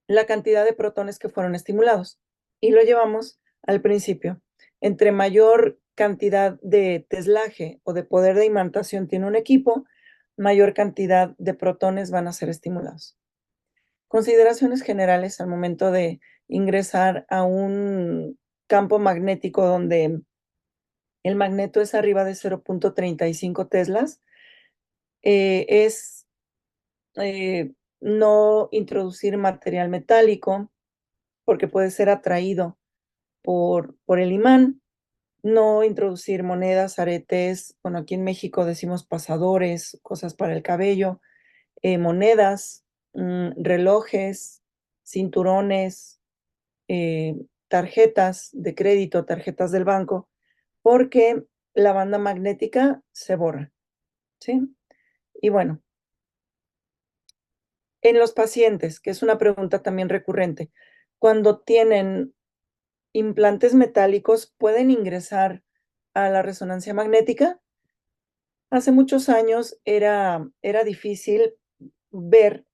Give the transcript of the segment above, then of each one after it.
la cantidad de protones que fueron estimulados. Y lo llevamos al principio. Entre mayor cantidad de teslaje o de poder de imantación tiene un equipo, mayor cantidad de protones van a ser estimulados. Consideraciones generales al momento de ingresar a un campo magnético donde el magneto es arriba de 0.35 teslas, es no introducir material metálico porque puede ser atraído por el imán, no introducir monedas, aretes, bueno, aquí en México decimos pasadores, cosas para el cabello, monedas, relojes, cinturones, tarjetas de crédito, tarjetas del banco, porque la banda magnética se borra, ¿sí? Y bueno, en los pacientes, que es una pregunta también recurrente, cuando tienen implantes metálicos, ¿pueden ingresar a la resonancia magnética? Hace muchos años era difícil ver,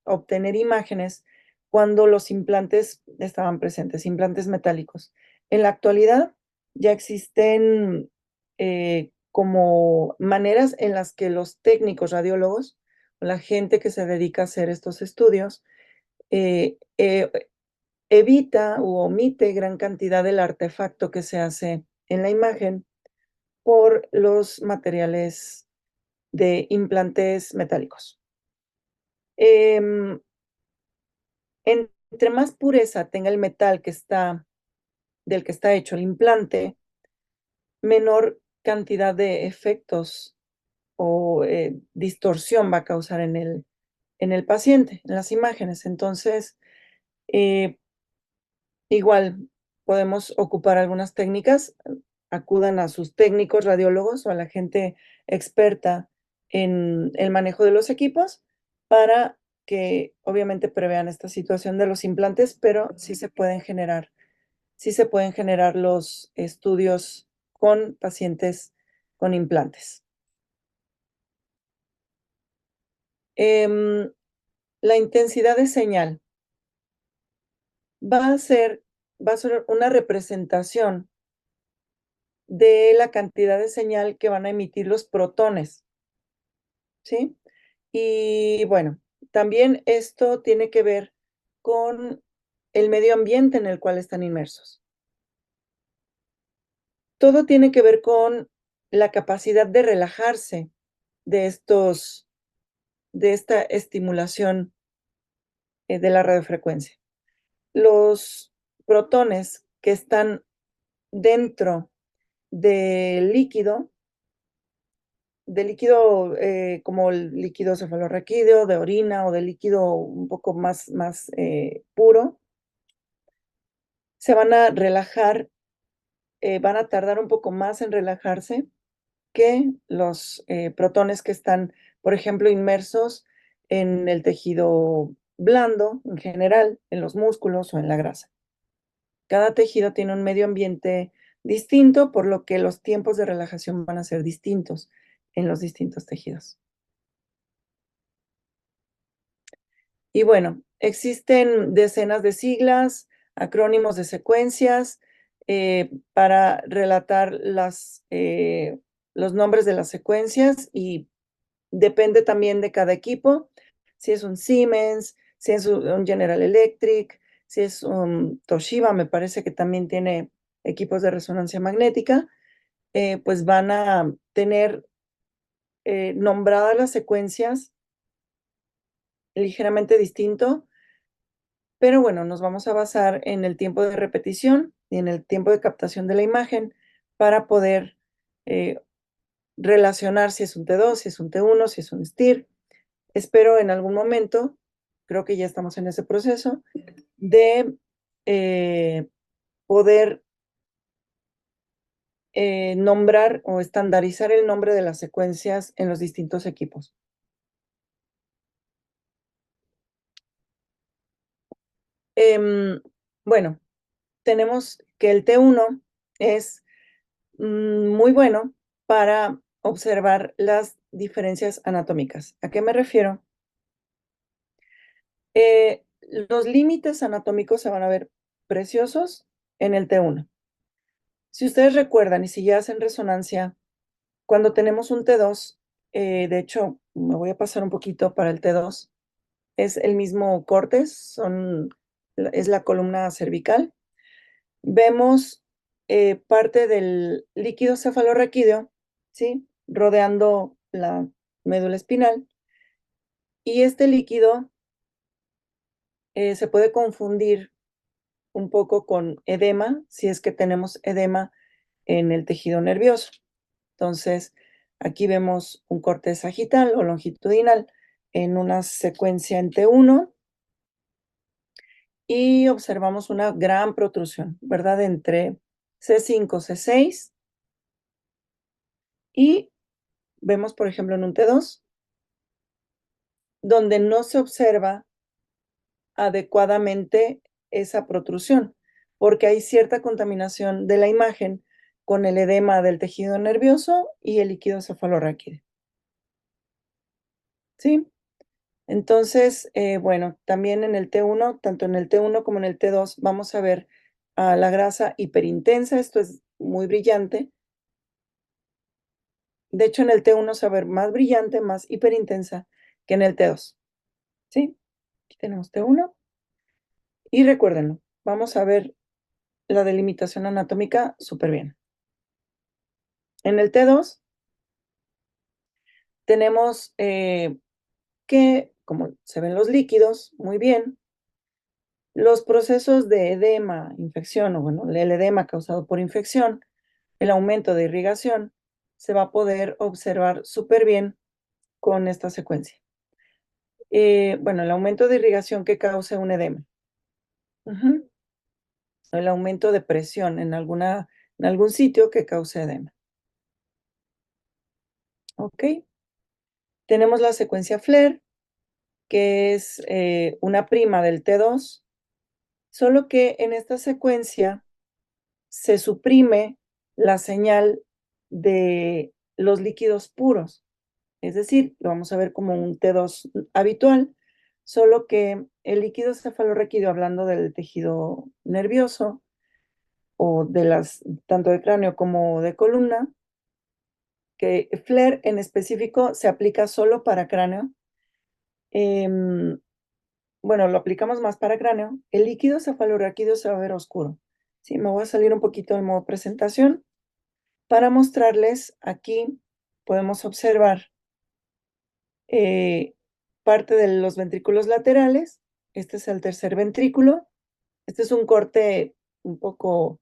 obtener imágenes cuando los implantes estaban presentes, implantes metálicos. En la actualidad ya existen, como maneras en las que los técnicos radiólogos, o la gente que se dedica a hacer estos estudios, eh, eh, evita u omite gran cantidad del artefacto que se hace en la imagen por los materiales de implantes metálicos. Entre más pureza tenga el metal del que está hecho el implante, menor cantidad de efectos o distorsión va a causar en el paciente, en las imágenes. Entonces, eh, igual podemos ocupar algunas técnicas, acudan a sus técnicos radiólogos o a la gente experta en el manejo de los equipos para que obviamente prevean esta situación de los implantes, pero sí se pueden generar los estudios con pacientes con implantes. Em, la intensidad de señal va a ser, va a ser una representación de la cantidad de señal que van a emitir los protones, ¿sí? Y bueno, también esto tiene que ver con el medio ambiente en el cual están inmersos. Todo tiene que ver con la capacidad de relajarse de de esta estimulación de la radiofrecuencia. Los protones que están dentro del líquido como el líquido cefalorraquídeo, de orina o de líquido un poco más puro, se van a relajar, van a tardar un poco más en relajarse que los protones que están, por ejemplo, inmersos en el tejido blando en general, en los músculos o en la grasa. Cada tejido tiene un medio ambiente distinto, por lo que los tiempos de relajación van a ser distintos en los distintos tejidos. Y bueno, existen decenas de siglas, acrónimos de secuencias para relatar los nombres de las secuencias y depende también de cada equipo, si es un Siemens, si es un General Electric, si es un Toshiba, me parece que también tiene equipos de resonancia magnética, pues van a tener nombradas las secuencias ligeramente distinto. Pero bueno, nos vamos a basar en el tiempo de repetición y en el tiempo de captación de la imagen para poder eh, relacionar si es un T2, si es un T1, si es un STIR. Espero en algún momento, creo que ya estamos en ese proceso, de eh, poder nombrar o estandarizar el nombre de las secuencias en los distintos equipos. Bueno, tenemos que el T1 es muy bueno para observar las diferencias anatómicas. ¿A qué me refiero? los límites anatómicos se van a ver preciosos en el T1. Si ustedes recuerdan y si ya hacen resonancia, cuando tenemos un T2, de hecho, me voy a pasar un poquito para el T2, es el mismo córtex, es la columna cervical. Vemos parte del líquido cefalorraquídeo, ¿sí? Rodeando la médula espinal. Y este líquido se puede confundir un poco con edema, si es que tenemos edema en el tejido nervioso. Entonces, aquí vemos un corte sagital o longitudinal en una secuencia en T1 y observamos una gran protrusión, ¿verdad? Entre C5, C6 y vemos, por ejemplo, en un T2, donde no se observa adecuadamente esa protrusión, porque hay cierta contaminación de la imagen con el edema del tejido nervioso y el líquido cefalorraquídeo. ¿Sí? Entonces, bueno, también en el T1, tanto en el T1 como en el T2, vamos a ver la grasa hiperintensa. Esto es muy brillante. De hecho, en el T1 se va a ver más brillante, más hiperintensa que en el T2. ¿Sí? Aquí tenemos T1. Y recuérdenlo, vamos a ver la delimitación anatómica súper bien. En el T2 tenemos que, como se ven los líquidos, muy bien, los procesos de edema, infección, o bueno, el edema causado por infección, el aumento de irrigación, se va a poder observar súper bien con esta secuencia. Bueno, el aumento de irrigación que causa un edema. El aumento de presión en algún sitio que cause edema. ¿Ok? Tenemos la secuencia FLAIR, que es una prima del T2, solo que en esta secuencia se suprime la señal de los líquidos puros. Es decir, lo vamos a ver como un T2 habitual, solo que el líquido cefalorraquídeo, hablando del tejido nervioso o tanto de cráneo como de columna, que FLAIR en específico se aplica solo para cráneo. Bueno, lo aplicamos más para cráneo. El líquido cefalorraquídeo se va a ver oscuro. Sí, me voy a salir un poquito del modo presentación para mostrarles aquí. Podemos observar parte de los ventrículos laterales. Este es el tercer ventrículo. Este es un corte un poco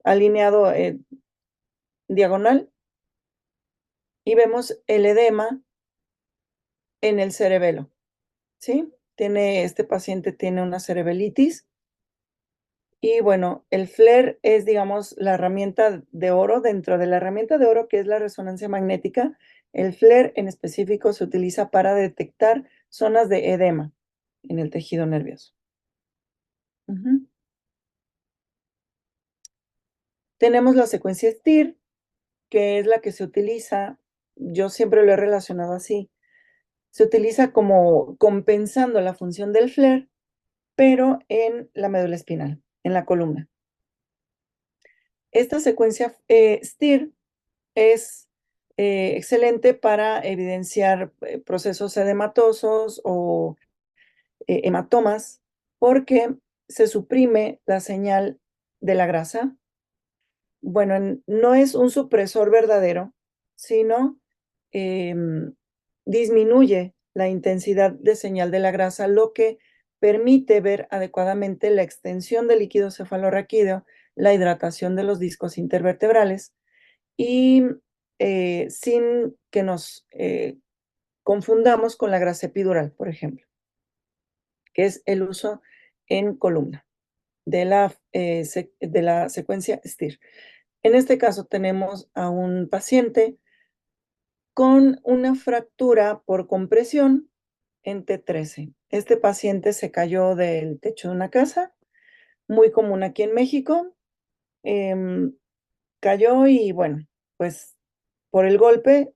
alineado diagonal. Y vemos el edema en el cerebelo. ¿Sí? Este paciente tiene una cerebelitis. Y bueno, el FLAIR es, digamos, la herramienta de oro. Dentro de la herramienta de oro, que es la resonancia magnética, el FLAIR en específico se utiliza para detectar zonas de edema en el tejido nervioso. Tenemos la secuencia STIR, que es la que se utiliza, yo siempre lo he relacionado así, se utiliza como compensando la función del FLAIR, pero en la médula espinal, en la columna. Esta secuencia STIR es excelente para evidenciar procesos edematosos o hematomas, porque se suprime la señal de la grasa. Bueno, no es un supresor verdadero, sino disminuye la intensidad de señal de la grasa, lo que permite ver adecuadamente la extensión del líquido cefalorraquídeo, la hidratación de los discos intervertebrales y sin que nos confundamos con la grasa epidural, por ejemplo, que es el uso en columna de la secuencia STIR. En este caso tenemos a un paciente con una fractura por compresión en T13. Este paciente se cayó del techo de una casa, muy común aquí en México. Em, Cayó y bueno, pues por el golpe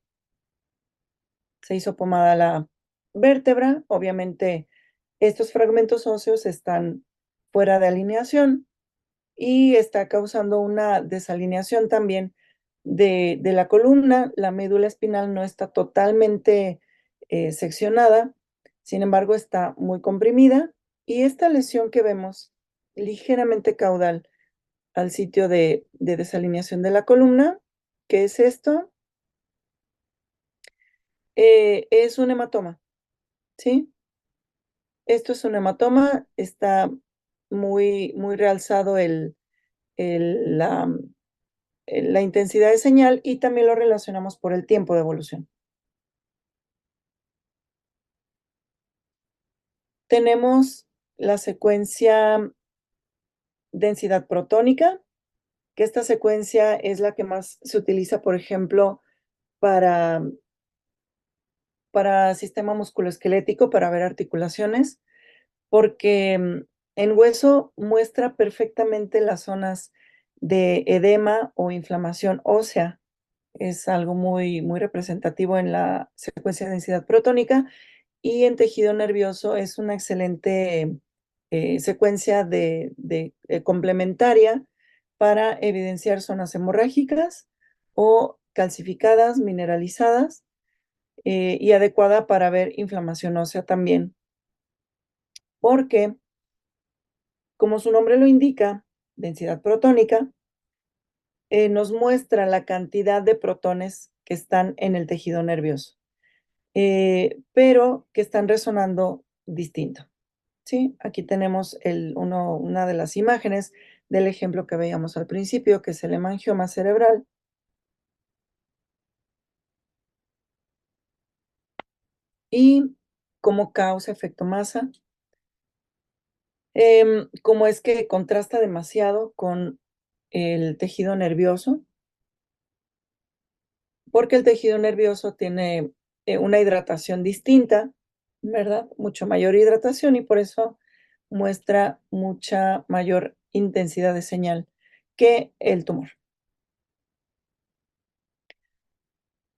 se hizo pomada la vértebra. Obviamente Estos fragmentos óseos están fuera de alineación y está causando una desalineación también de la columna. La médula espinal no está totalmente seccionada, sin embargo está muy comprimida, y esta lesión que vemos ligeramente caudal al sitio de desalineación de la columna, ¿qué es esto? Es un hematoma, ¿sí? Esto es un hematoma, está muy realzado la intensidad de señal, y también lo relacionamos por el tiempo de evolución. Tenemos la secuencia densidad protónica, que esta secuencia es la que más se utiliza, por ejemplo, para, para sistema musculoesquelético, para ver articulaciones, porque en hueso muestra perfectamente las zonas de edema o inflamación ósea. Es algo muy representativo en la secuencia de densidad protónica, y en tejido nervioso es una excelente secuencia complementaria para evidenciar zonas hemorrágicas o calcificadas, mineralizadas, y adecuada para ver inflamación ósea también, porque, como su nombre lo indica, densidad protónica, nos muestra la cantidad de protones que están en el tejido nervioso, pero que están resonando distinto, ¿sí? Aquí tenemos una de las imágenes del ejemplo que veíamos al principio, que es el hemangioma cerebral, y cómo causa efecto masa, cómo es que contrasta demasiado con el tejido nervioso, porque el tejido nervioso tiene una hidratación distinta, ¿verdad? Mucho mayor hidratación, y por eso muestra mucha mayor intensidad de señal que el tumor.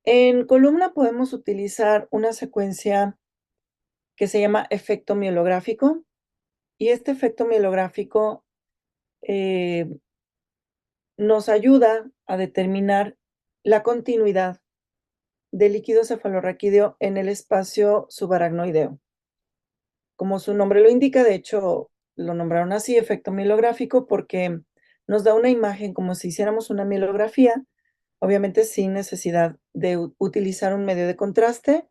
En columna podemos utilizar una secuencia que se llama efecto mielográfico, y este efecto mielográfico eh, nos ayuda a determinar la continuidad del líquido cefalorraquídeo en el espacio subaracnoideo. Como su nombre lo indica, de hecho, lo nombraron así, efecto mielográfico, porque nos da una imagen como si hiciéramos una mielografía, obviamente sin necesidad de utilizar un medio de contraste,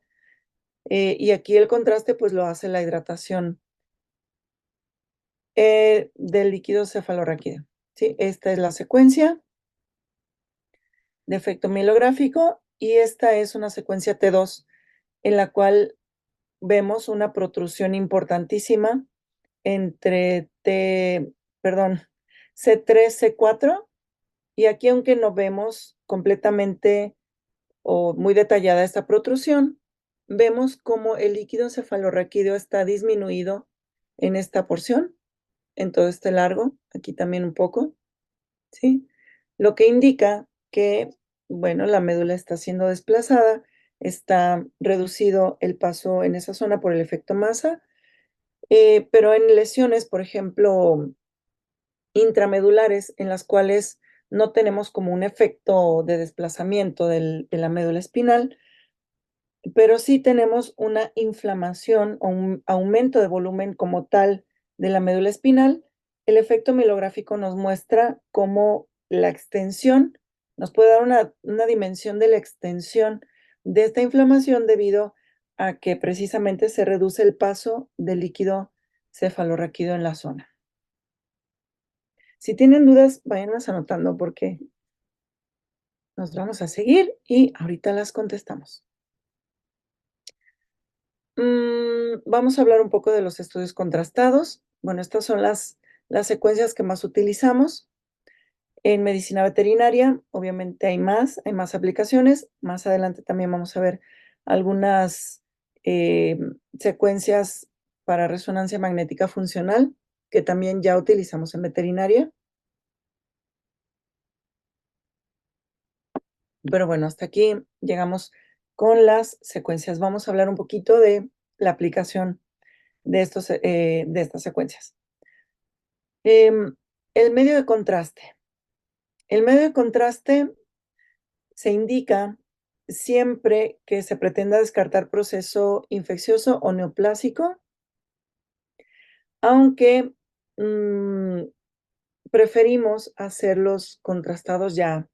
y aquí el contraste, pues, lo hace la hidratación del líquido cefalorraquídeo, ¿sí? Esta es la secuencia de efecto mielográfico, y esta es una secuencia T2, en la cual vemos una protrusión importantísima entre C3, C4, y aquí, aunque no vemos completamente o muy detallada esta protrusión, vemos cómo el líquido cefalorraquídeo está disminuido en esta porción, en todo este largo, aquí también un poco, ¿sí? Lo que indica que, bueno, la médula está siendo desplazada, está reducido el paso en esa zona por el efecto masa, pero en lesiones, por ejemplo, intramedulares, en las cuales no tenemos como un efecto de desplazamiento de la médula espinal, pero sí tenemos una inflamación o un aumento de volumen como tal de la médula espinal. El efecto mielográfico nos muestra cómo la extensión nos puede dar una dimensión de la extensión de esta inflamación, debido a que precisamente se reduce el paso del líquido cefalorraquídeo en la zona. Si tienen dudas, váyanlas anotando, porque nos vamos a seguir y ahorita las contestamos. Vamos a hablar un poco de los estudios contrastados. Bueno, estas son las secuencias que más utilizamos en medicina veterinaria. Obviamente hay más aplicaciones. Más adelante también vamos a ver algunas secuencias para resonancia magnética funcional, que también ya utilizamos en veterinaria. Pero bueno, hasta aquí llegamos con las secuencias. Vamos a hablar un poquito de la aplicación de estas secuencias. El medio de contraste. El medio de contraste se indica siempre que se pretenda descartar proceso infeccioso o neoplásico, aunque preferimos hacerlos contrastados ya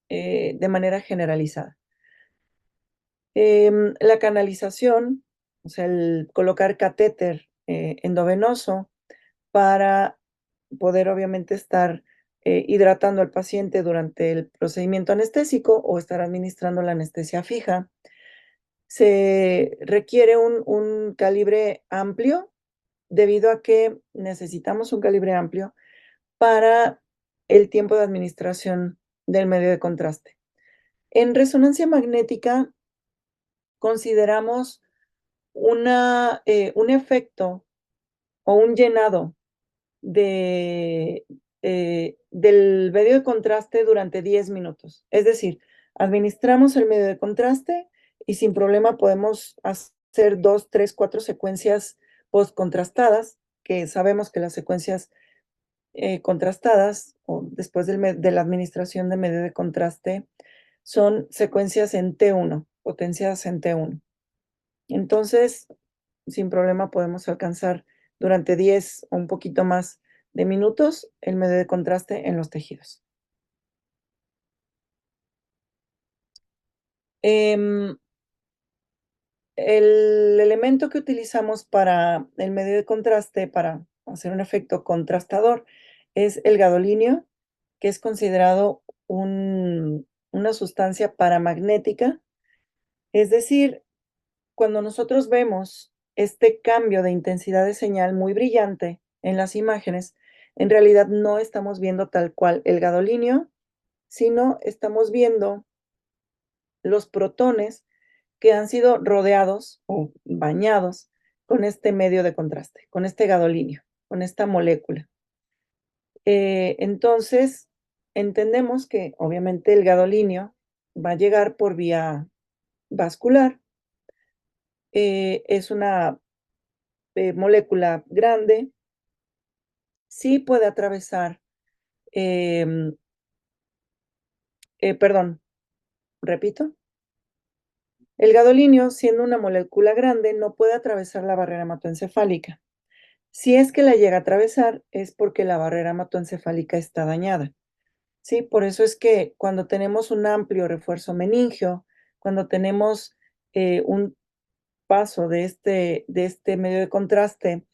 de manera generalizada. La canalización, o sea, el colocar catéter endovenoso para poder obviamente estar hidratando al paciente durante el procedimiento anestésico o estar administrando la anestesia fija. Se requiere un calibre amplio debido a que necesitamos un calibre amplio para el tiempo de administración del medio de contraste. En resonancia magnética consideramos un efecto o un llenado de, del medio de contraste durante 10 minutos. Es decir, administramos el medio de contraste y sin problema podemos hacer 2, 3, 4 secuencias postcontrastadas, que sabemos que las secuencias contrastadas o después de la administración de medio de contraste son secuencias en T1, potenciadas en T1. Entonces, sin problema podemos alcanzar durante 10 o un poquito más de minutos el medio de contraste en los tejidos. El elemento que utilizamos para el medio de contraste, para hacer un efecto contrastador, es el gadolinio, que es considerado una sustancia paramagnética. Es decir, cuando nosotros vemos este cambio de intensidad de señal muy brillante en las imágenes, en realidad no estamos viendo tal cual el gadolinio, sino estamos viendo los protones que han sido rodeados o bañados con este medio de contraste, con este gadolinio, con esta molécula. Entonces, entendemos que obviamente el gadolinio va a llegar por vía vascular. Es una molécula grande, sí puede atravesar, em, perdón, repito, el gadolinio, siendo una molécula grande, no puede atravesar la barrera hematoencefálica. Si es que la llega a atravesar, es porque la barrera hematoencefálica está dañada, ¿sí? Por eso es que cuando tenemos un amplio refuerzo meningio, cuando tenemos un paso de este medio de contraste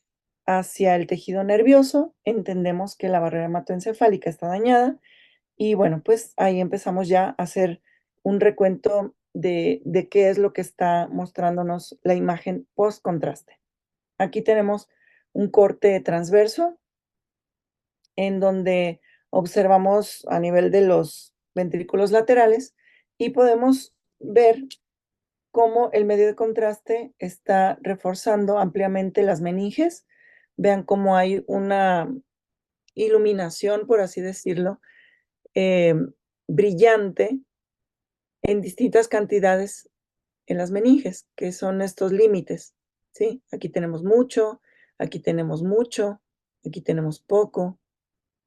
hacia el tejido nervioso, entendemos que la barrera hematoencefálica está dañada y bueno, pues ahí empezamos ya a hacer un recuento de qué es lo que está mostrándonos la imagen post contraste. Aquí tenemos un corte transverso en donde observamos a nivel de los ventrículos laterales y podemos ver cómo el medio de contraste está reforzando ampliamente las meninges. Vean cómo hay una iluminación, por así decirlo, brillante en distintas cantidades en las meninges, que son estos límites, ¿sí? Aquí tenemos mucho, aquí tenemos mucho, aquí tenemos poco,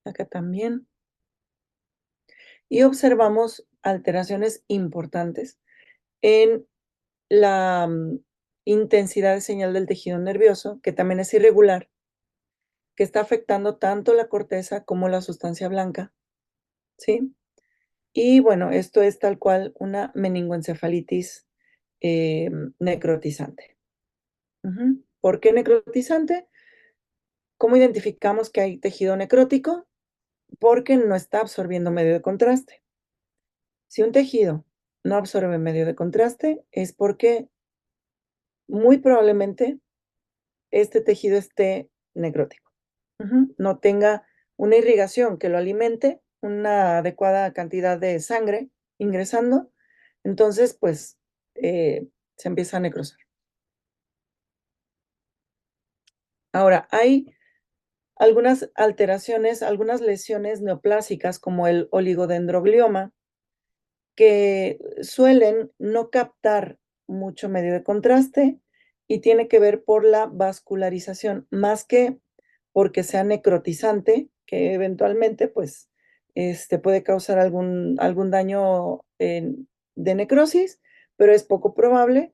acá también. Y observamos alteraciones importantes en la intensidad de señal del tejido nervioso, que también es irregular, que está afectando tanto la corteza como la sustancia blanca, ¿sí? Y bueno, esto es tal cual una meningoencefalitis necrotizante. ¿Por qué necrotizante? ¿Cómo identificamos que hay tejido necrótico? Porque no está absorbiendo medio de contraste. Si un tejido no absorbe medio de contraste, es porque muy probablemente este tejido esté necrótico. No tenga una irrigación que lo alimente, una adecuada cantidad de sangre ingresando, entonces, pues, se empieza a necrosar. Ahora, hay algunas alteraciones, algunas lesiones neoplásicas, como el oligodendroglioma, que suelen no captar mucho medio de contraste y tiene que ver por la vascularización, más que porque sea necrotizante, que eventualmente pues puede causar algún daño de necrosis, pero es poco probable.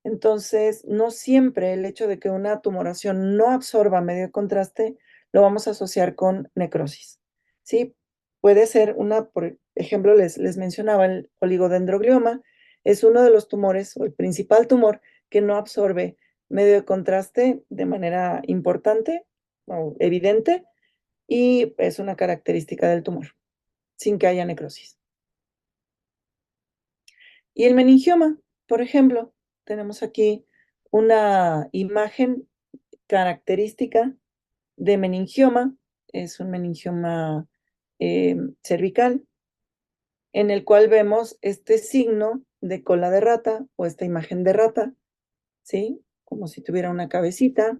Entonces, no siempre el hecho de que una tumoración no absorba medio de contraste lo vamos a asociar con necrosis, ¿sí? Puede ser por ejemplo, les mencionaba el oligodendroglioma, es uno de los tumores o el principal tumor que no absorbe medio de contraste de manera importante o evidente y es una característica del tumor, sin que haya necrosis. Y el meningioma, por ejemplo, tenemos aquí una imagen característica de meningioma, es un meningioma cervical, en el cual vemos este signo de cola de rata o esta imagen de rata, ¿sí? Como si tuviera una cabecita,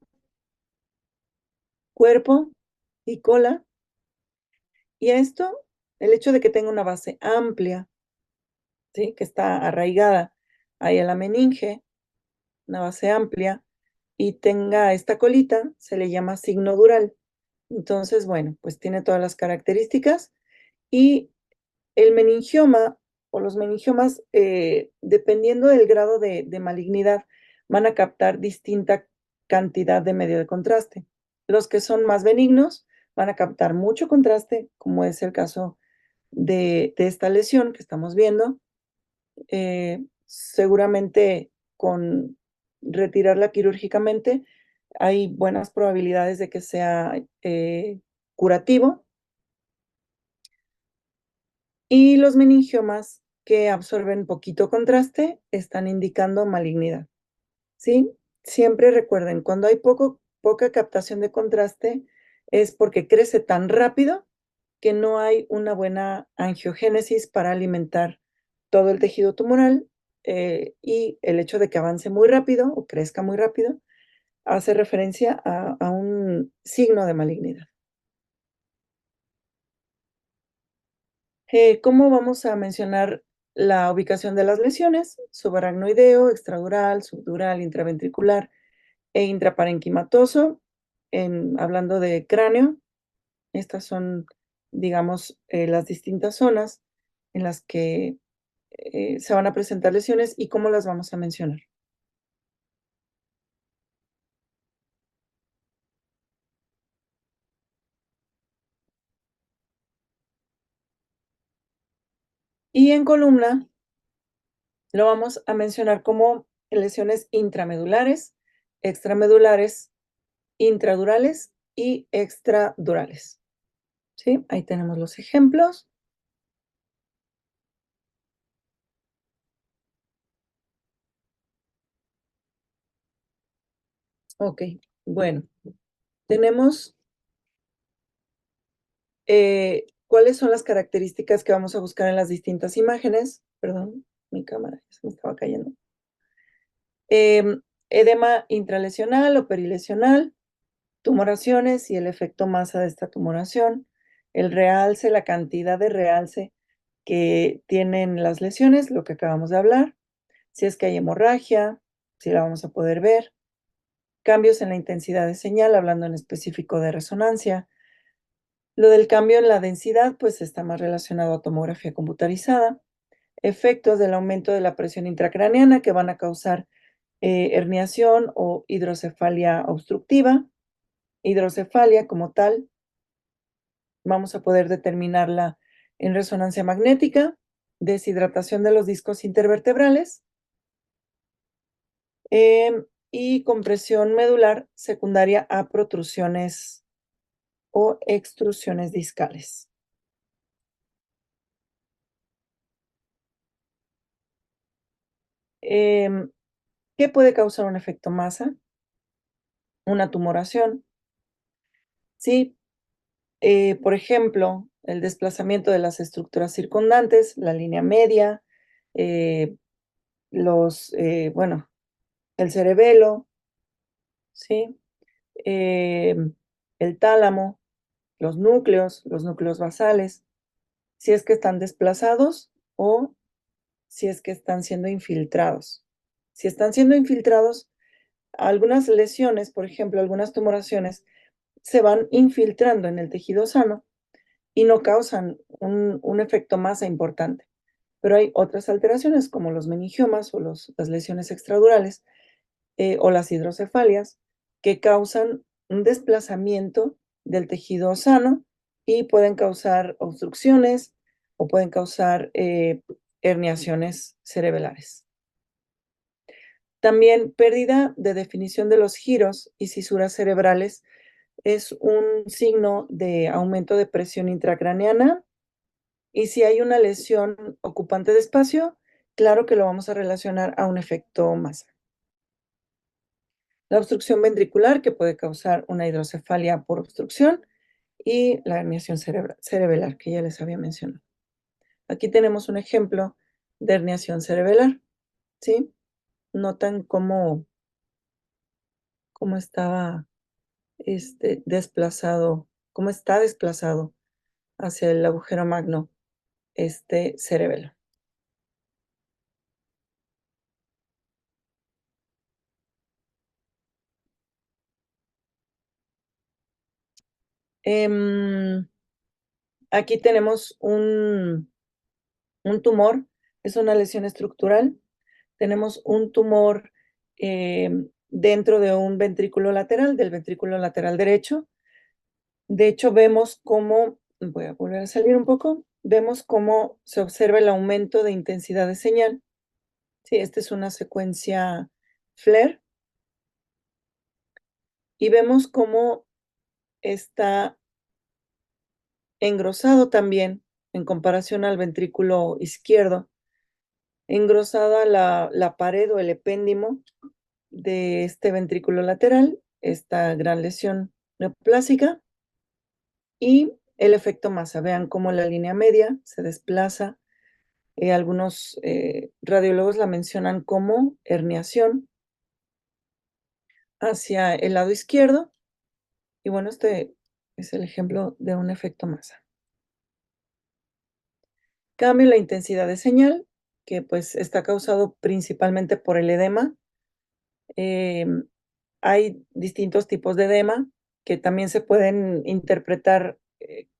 cuerpo y cola. Y esto, el hecho de que tenga una base amplia, ¿sí? Que está arraigada ahí a la meninge, una base amplia, y tenga esta colita, se le llama signo dural. Entonces, bueno, pues tiene todas las características y el meningioma o los meningiomas, dependiendo del grado de malignidad, van a captar distinta cantidad de medio de contraste. Los que son más benignos van a captar mucho contraste, como es el caso de esta lesión que estamos viendo. Seguramente con retirarla quirúrgicamente hay buenas probabilidades de que sea curativo. Y los meningiomas que absorben poquito contraste están indicando malignidad, ¿sí? Siempre recuerden, cuando hay poca captación de contraste es porque crece tan rápido que no hay una buena angiogénesis para alimentar todo el tejido tumoral, y el hecho de que avance muy rápido o crezca muy rápido hace referencia a un signo de malignidad. ¿Cómo vamos a mencionar la ubicación de las lesiones? Subaracnoideo, extradural, subdural, intraventricular e intraparenquimatoso. Hablando de cráneo, estas son, digamos, las distintas zonas en las que se van a presentar lesiones y cómo las vamos a mencionar. Y en columna lo vamos a mencionar como lesiones intramedulares, extramedulares, intradurales y extradurales. ¿Sí? Ahí tenemos los ejemplos. Ok, bueno, tenemos cuáles son las características que vamos a buscar en las distintas imágenes. Perdón, mi cámara se me estaba cayendo. Edema intralesional o perilesional, tumoraciones y el efecto masa de esta tumoración, el realce, la cantidad de realce que tienen las lesiones, lo que acabamos de hablar, si es que hay hemorragia, si la vamos a poder ver, cambios en la intensidad de señal, hablando en específico de resonancia. Lo del cambio en la densidad, pues está más relacionado a tomografía computarizada. Efectos del aumento de la presión intracraneana que van a causar herniación o hidrocefalia obstructiva. Hidrocefalia como tal, vamos a poder determinarla en resonancia magnética, deshidratación de los discos intervertebrales y compresión medular secundaria a protrusiones o extrusiones discales. ¿Qué puede causar un efecto masa? Una tumoración. Sí, por ejemplo, el desplazamiento de las estructuras circundantes, la línea media, eh, bueno, el cerebelo, ¿sí? El tálamo, los núcleos basales, si es que están desplazados o si es que están siendo infiltrados. Si están siendo infiltrados, algunas lesiones, por ejemplo, algunas tumoraciones, se van infiltrando en el tejido sano y no causan un efecto masa importante. Pero hay otras alteraciones, como los meningiomas o las lesiones extradurales, o las hidrocefalias, que causan un desplazamiento del tejido sano y pueden causar obstrucciones o pueden causar herniaciones cerebrales. También pérdida de definición de los giros y cisuras cerebrales es un signo de aumento de presión intracraneana, y si hay una lesión ocupante de espacio, claro que lo vamos a relacionar a un efecto masa. La obstrucción ventricular, que puede causar una hidrocefalia por obstrucción, y la herniación cerebelar, que ya les había mencionado. Aquí tenemos un ejemplo de herniación cerebelar, ¿sí? Notan cómo estaba desplazado, cómo está desplazado hacia el agujero magno este cerebelo. Em, Aquí tenemos un tumor, es una lesión estructural. Tenemos un tumor dentro de un ventrículo lateral, del ventrículo lateral derecho. De hecho, vemos cómo, voy a volver a salir un poco, vemos cómo se observa el aumento de intensidad de señal. Sí, esta es una secuencia FLAIR y vemos cómo está engrosado también en comparación al ventrículo izquierdo, engrosada la pared o el epéndimo de este ventrículo lateral, esta gran lesión neoplásica y el efecto masa. Vean cómo la línea media se desplaza. Algunos radiólogos la mencionan como herniación hacia el lado izquierdo. Y bueno, este es el ejemplo de un efecto masa. Cambio en la intensidad de señal, que pues está causado principalmente por el edema. Em, Hay distintos tipos de edema que también se pueden interpretar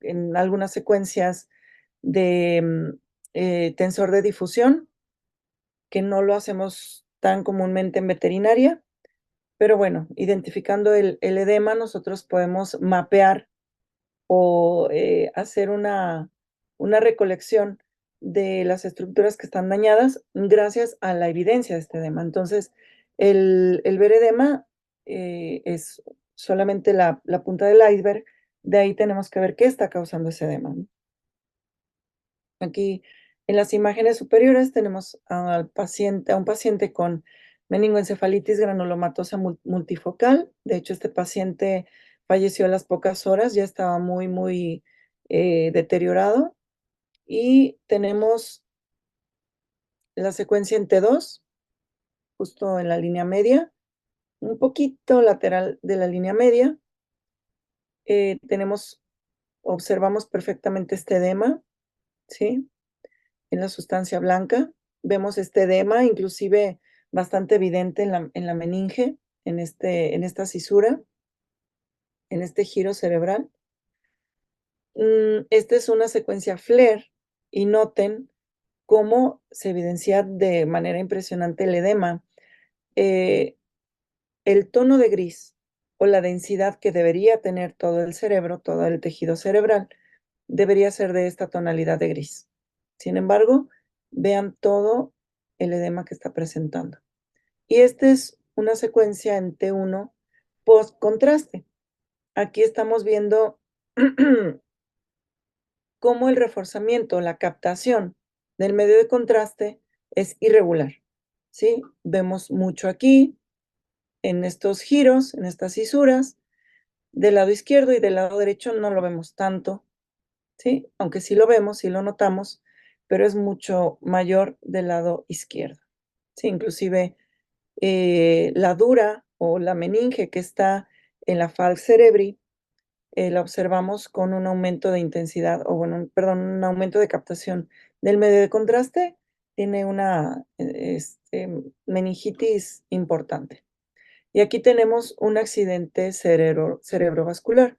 en algunas secuencias de tensor de difusión, que no lo hacemos tan comúnmente en veterinaria, pero bueno, identificando el edema, nosotros podemos mapear o hacer una recolección de las estructuras que están dañadas gracias a la evidencia de este edema. Entonces, el ver edema es solamente la punta del iceberg. De ahí tenemos que ver qué está causando ese edema, ¿no? Aquí en las imágenes superiores tenemos a un paciente con meningoencefalitis granulomatosa multifocal. De hecho, este paciente falleció a las pocas horas, ya estaba muy deteriorado. Y tenemos la secuencia en T2, justo en la línea media, un poquito lateral de la línea media. Observamos perfectamente este edema, ¿sí? En la sustancia blanca. Vemos este edema, inclusive bastante evidente en la meninge, en esta cisura, en este giro cerebral. Esta es una secuencia FLAIR y noten cómo se evidencia de manera impresionante el edema. Eh, el tono de gris o la densidad que debería tener todo el cerebro, todo el tejido cerebral, debería ser de esta tonalidad de gris. Sin embargo, vean todo el edema que está presentando. Y esta es una secuencia en T1 post-contraste. Aquí estamos viendo cómo el reforzamiento, la captación del medio de contraste es irregular, ¿sí? Vemos mucho aquí, en estos giros, en estas cisuras, del lado izquierdo y del lado derecho no lo vemos tanto, ¿sí? Aunque sí lo vemos, sí lo notamos, pero es mucho mayor del lado izquierdo. Sí, inclusive la dura o la meninge que está en la falx cerebri, la observamos con un aumento de intensidad, o bueno, perdón, un aumento de captación del medio de contraste, tiene una meningitis importante. Y aquí tenemos un accidente cerebrovascular.